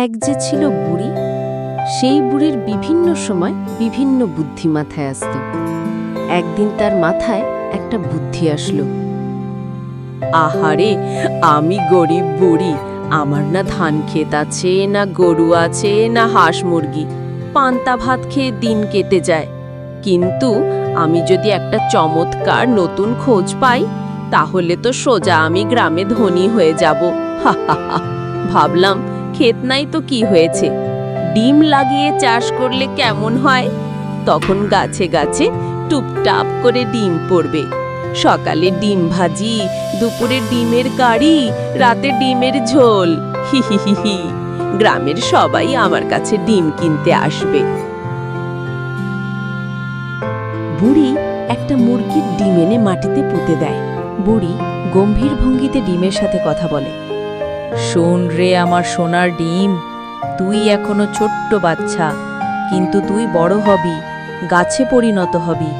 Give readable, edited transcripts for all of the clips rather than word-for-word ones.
এক যে ছিল বুড়ি, সেই বুড়ির বিভিন্ন সময় বিভিন্ন বুদ্ধি মাথায় আসত। একদিন তার মাথায় একটা বুদ্ধি আসলো। আহারে, আমি গরিব বুড়ি, আমার না ধান ক্ষেত আছে, না গরু আছে, না হাঁস মুরগি, পান্তা ভাত খেয়ে দিন কেটে যায়। কিন্তু আমি যদি একটা চমৎকার নতুন খোঁজ পাই, তাহলে তো সোজা আমি গ্রামে ধনী হয়ে যাব। ভাবলাম, ক্ষেত নাই তো কি হয়েছে, ডিম লাগিয়ে চাষ করলে কেমন হয়। তখন গাছে গাছে টুপটাপ করে ডিম পড়বে। সকালে ডিম ভাজি, দুপুরে ডিমের কারি, রাতে ডিমের ঝোল। হি হি হি হি, গ্রামের সবাই আমার কাছে ডিম কিনতে আসবে। বুড়ি একটা মুরগির ডিম এনে মাটিতে পুঁতে দেয়। বুড়ি গম্ভীর ভঙ্গিতে ডিমের সাথে কথা বলে। শোন রে আমার সোনার ডিম, তুই এখনো ছোট্ট বাচ্চা, কিন্তু তুই বড় হবি, গাছে পরিণত হবি,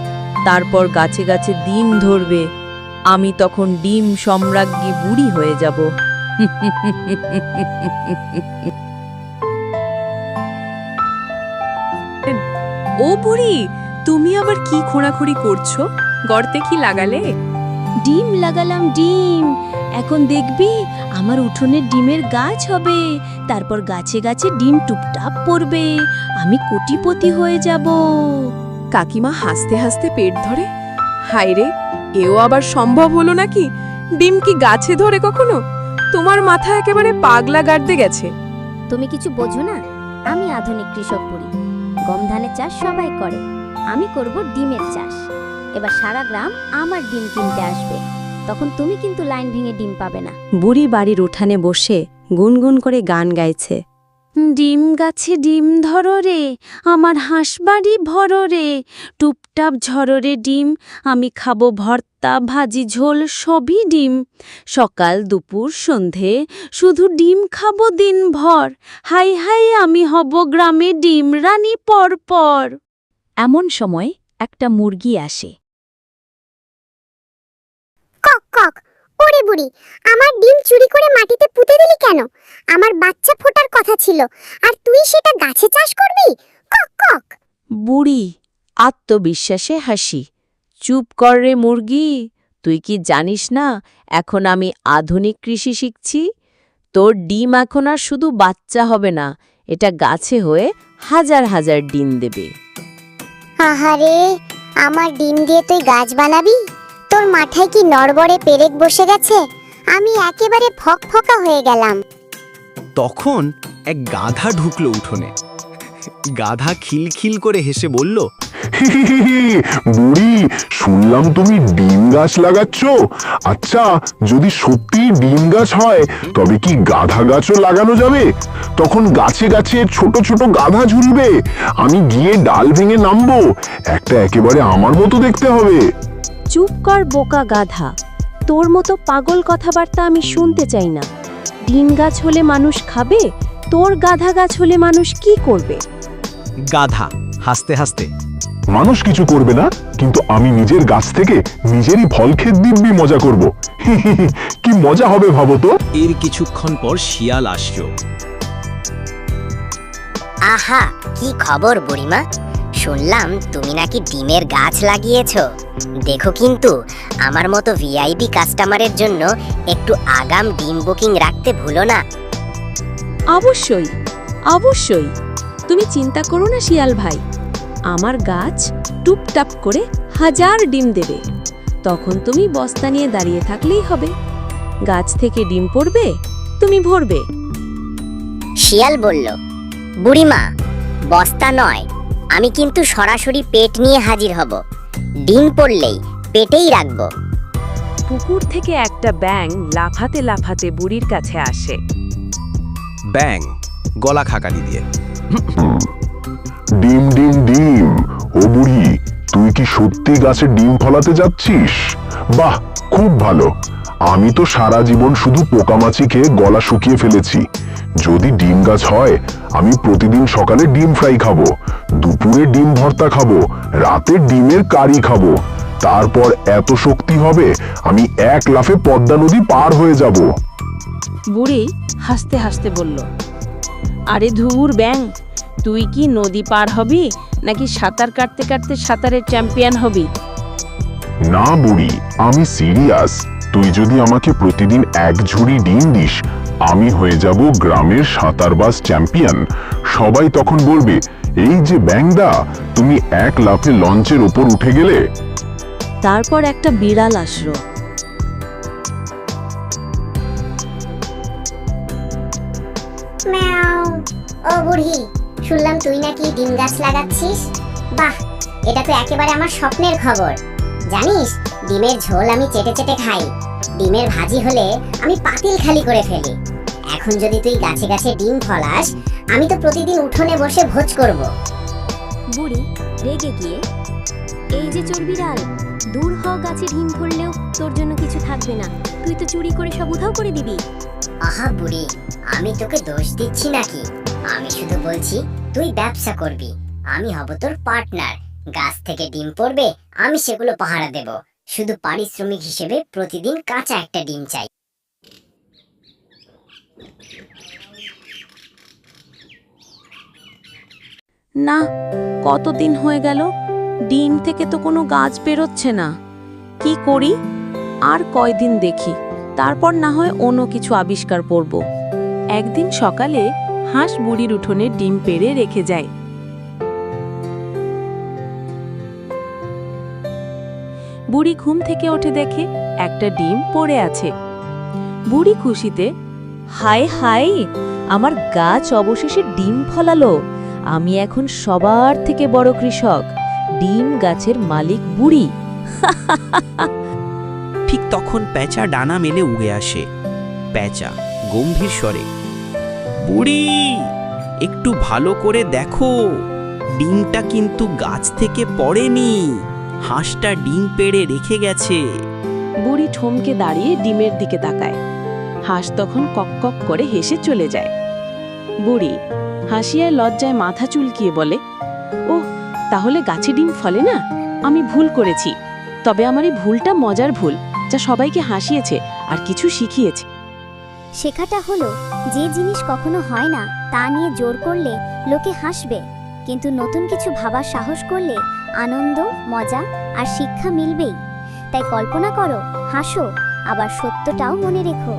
তারপর গাছে গাছে ডিম ধরবে। আমি তখন ডিম সম্রাজ্ঞী বুড়ি হয়ে যাব। ও বুড়ি, তুমি আবার কি খোঁড়াখুড়ি করছো? গর্তে কি লাগালে? ডিম লাগালাম, ডিম। এখন দেখবি আমার উঠোনের ডিমের গাছ হবে, তারপর গাছে গাছে ডিম টুপটাপ পড়বে, আমি কোটিপতি হয়ে যাব। কাকিমা হাসতে হাসতে পেট ধরে। হায়রে, এও আবার সম্ভব হলো নাকি? ডিম কি গাছে ধরে কখনো? তোমার মাথা একেবারে পাগলা গাড়তে গেছে। তুমি কিছু বোঝো না। আমি আধুনিক কৃষক বুড়ি। গম ধানের চাষ সবাই করে, আমি করব ডিমের চাষ। এবার সারা গ্রাম আমার ডিম কিনতে আসবে, তখন তুমি কিন্তু লাইন ভেঙে ডিম পাবে না। বুড়ি বাড়ির উঠানে বসে গুনগুন করে গান গাইছে। ডিম গাছে ডিম ধরো রে, আমার হাঁসবাড়ি ভরো রে, টুপটাপ ঝরো রে ডিম, আমি খাবো ভর্তা ভাজি ঝোল সবই ডিম, সকাল দুপুর সন্ধে শুধু ডিম খাবো দিনভর, হাই হাই আমি হব গ্রামে ডিম রানী পর পর। এমন সময় একটা মুরগি আসে। কক কক, ওরে বুড়ি, আমার ডিম চুরি করে মাটিতে পুঁতে দিলি কেন? আমার বাচ্চা ফোটার কথা ছিল, আর তুই সেটা গাছে চাষ করবি? কক কক। বুড়ি আত্মবিশ্বাসে হাসি। চুপ কর রে মুরগি, তুই কি জানিস না এখন আমি আধুনিক কৃষি শিখছি? তোর ডিম এখন আর শুধু বাচ্চা হবে না, এটা গাছে হয়ে হাজার হাজার ডিম দেবে। আহারে, আমার ডিম দিয়ে তুই গাছ বানাবি? তোর মাথায় কি নড়বড়ে পেরেক বসে গেছে? আমি একেবারে ফকফকা হয়ে গেলাম। তখন এক গাধা ঢুকলো উঠোনে। গাধা খিলখিল করে হেসে বলল, বুড়ি, শুনলাম তুমি ডিম গাছ লাগাচ্ছ। আচ্ছা, যদি সত্যি ডিম গাছ হয়, তবে কি গাধা গাছও লাগানো যাবে? তখন গাছে গাছে ছোট ছোট গাধা ঝুলবে, আমি গিয়ে ডাল ভেঙে নামবো, একটা একেবারে আমার মতো দেখতে হবে। চুপ কর বোকা গাধা, তোর মতো পাগল কথাবার্তা আমি শুনতে চাই না। ডিম গাছ হলে মানুষ খাবে, তোর গাধা গাছ হলে মানুষ কি করবে? গাধা হাসতে হাসতে, মানুষ কিছু করবে না, কিন্তু আমি নিজের গাছ থেকে নিজেরই ফল খেয়ে দিব্যি মজা করব। কি মজা হবে ভাবো তো। এর কিছুক্ষণ পর শিয়াল আসলো। আহা, কি খবর বুড়িমা? শুনলাম তুমি নাকি ডিমের গাছ লাগিয়েছো। দেখো কিন্তু আমার মতো ভিআইপি কাস্টমারের জন্য একটু আগাম ডিম বুকিং রাখতে ভুলো না। অবশ্যই অবশ্যই, তুমি চিন্তা করো না শিয়াল ভাই, আমার গাছ টুপটাপ করে হাজার ডিম দেবে। তখন তুমি বস্তা নিয়ে দাঁড়িয়ে থাকলেই হবে, গাছ থেকে ডিম পড়বে, তুমি ভরবে। শিয়াল বলল, বুড়িমা, বস্তা নয়, আমি কিন্তু সরাসরি পেট নিয়ে হাজির হব। ডিম পড়লেই পেটেই রাখবো। পুকুর থেকে একটা ব্যাঙ লাফাতে লাফাতে বুড়ির কাছে আসে। ব্যাং গলা খাকালি দিয়ে, ডিম ডিম ডিম, ও বুড়ি, তুই কি সত্যি গাছে ডিম ফলাতে যাচ্ছিস? বাহ, খুব ভালো। আমি তো সারা জীবন শুধু পোকামাছি খেয়ে গলা শুকিয়ে ফেলেছি। যদি ডিম গাছ হয়, আমি প্রতিদিন সকালে ডিম ফ্রাই খাবো, দুপুরে ডিম ভর্তা খাবো, রাতে ডিমের কারি খাবো, তারপর এত শক্তি হবে আমি এক লাফে পদ্মা নদী পার হয়ে যাব। বুড়ি হাসতে হাসতে বলল, আরে ধুর ব্যাং, তুই কি নদী পার হবি নাকি সাঁতার কাটতে কাটতে সাঁতারের চ্যাম্পিয়ন হবি? না বুড়ি, আমি সিরিয়াস। তুই যদি আমাকে প্রতিদিন এক ঝুড়ি ডিম দিস, আমি হয়ে যাব গ্রামের সাঁতারবাজ চ্যাম্পিয়ন। সবাই তখন বলবে, এই যে ব্যাংদা, তুমি এক লাফে লঞ্চের ওপর উঠে গেলে। তারপর একটা বিড়াল আসলো। ম্যাও। ও বুড়ি, শুনলাম তুই নাকি ডিম গাছ লাগাচ্ছিস। বাহ, এটা তো একেবারে আমার স্বপ্নের খবর। জানিস, ডিমের ঝোল আমি চেটে চেটে খাই। ডিমের ভাজি হলে আমি পাতিল খালি করে ফেলি। এখন যদি তুই গাছে গাছে ডিম ফলাস, আমি তো প্রতিদিন উঠোনে বসে ভোজ করব। বুড়ি রেগে গিয়ে, এই যে চোর বিড়াল, দূর হ, গাছে ডিম ফললেও তোর জন্য কিছু থাকবে না। তুই তো চুরি করে সব উধাও করে দিবি। আহা বুড়ি, আমি তোকে দোষ দিচ্ছি নাকি? আমি শুধু বলছি তুই ব্যবসা করবি, আমি হব তোর পার্টনার। গাছ থেকে ডিম পড়বে, আমি সেগুলো পাহারা দেব। শুধু পারিশ্রমিক হিসেবে প্রতিদিন কাঁচা একটা ডিম চাই। না, কতদিন হয়ে গেল, ডিম থেকে তো কোনো গাছ বেরোচ্ছে না। কি করি? আর কয়দিন দেখি, তারপর না হয় অন্য কিছু আবিষ্কার করব। একদিন সকালে হাঁস বুড়ির উঠোনে ডিম পেড়ে রেখে যায়। বুড়ি ঘুম থেকে উঠে দেখে একটা ডিম পড়ে আছে। বুড়ি খুশিতে, হায় হায়, আমার গাছ অবশেষে ডিম ফলালো। আমি এখন সবার থেকে বড় কৃষক, ডিম গাছের মালিক বুড়ি। ঠিক তখন প্যাঁচা ডানা মেলে উড়ে আসে। প্যাঁচা গম্ভীর স্বরে, বুড়ি, একটু ভালো করে দেখো, ডিমটা কিন্তু গাছ থেকে পড়েনি, হাঁসটা ডিম পেড়ে রেখে গেছে। বুড়ি থমকে দাঁড়িয়ে ডিমের দিকে তাকায়। হাঁস তখন কক কক করে হেসে চলে যায়। বুড়ি হাসিয়ায় লজ্জায় মাথা চুলকিয়ে বলে, ও তাহলে গাছে ডিম ফলে না? আমি ভুল করেছি। তবে আমার এই ভুলটা মজার ভুল, যা সবাইকে হাসিয়েছে আর কিছু শিখিয়েছে। শেখাটা হলো, যে জিনিস কখনো হয় না তা নিয়ে জোর করলে লোকে হাসবে, কিন্তু নতুন কিছু ভাবার সাহস করলে আনন্দ, মজা আর শিক্ষা মিলবেই। তাই কল্পনা করো, হাসো, আবার সত্যটাও মনে রেখো।